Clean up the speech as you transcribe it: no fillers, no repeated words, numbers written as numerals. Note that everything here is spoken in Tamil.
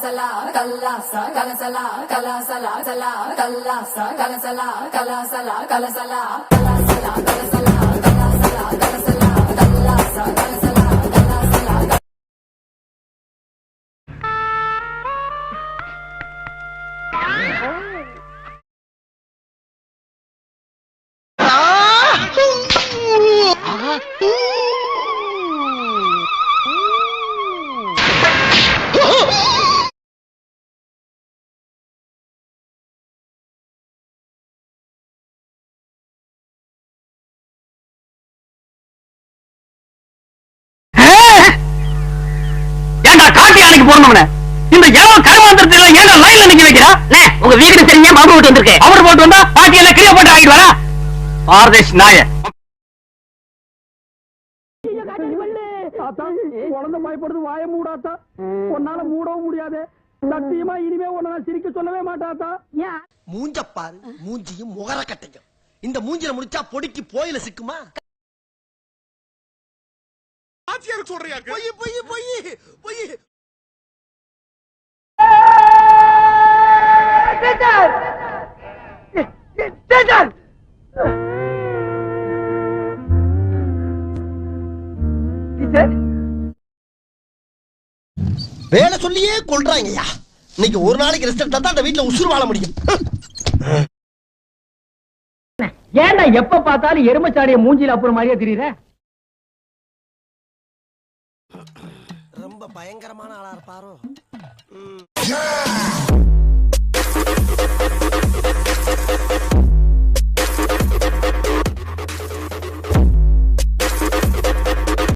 Sala, kalasa, kalasala, kalasala, sala, kalasa, kalasala, kalasala, kalasala, kalasala, kalasala, kalasala, kalasala, kalasa, kalasala, kalasala. இந்த ஏவ கருமாந்திரத்துல ஏங்க லைன்ல நிக்க வைக்கிறா? உங்க வீடு தெரிஞ்சா மாமா வீட்டு வந்திருக்கு. அவர் போட்டு வந்தா பாட்டி எல்லாம் கிளிய போட்டு ஆகிட்டு வரா. பாரதேஷ் நாய. குழந்தை பயப்படுது, வாய மூடாத்தா. உன்னால மூடவும் முடியாது. சத்தியமா இனிமே உன்னை சிரிக்க சொல்லவே மாட்டாத்தா. மூஞ்ச பாரு, மூஞ்சியும் முகர கட்டையும். இந்த மூஞ்சில முடிச்சா பொடிக்கு போயில சிக்குமா? ஆச்சியாருக்கு சொல்றியா? பொய் பொய் பொய் பொய். வேலை சொல்லியே கொள்றாங்கய்யா. இன்னைக்கு ஒரு நாளைக்கு ரெஸ்ட் எடுத்தா தான் அந்த வீட்டுல உசுறு வாழ முடியும். ஏன்டா எப்ப பார்த்தாலும் எருமச்சாடிய மூஞ்சில அப்புறம் மாதிரியே தெரியுற? ரொம்ப பயங்கரமான ஆளா இருப்பாரோ.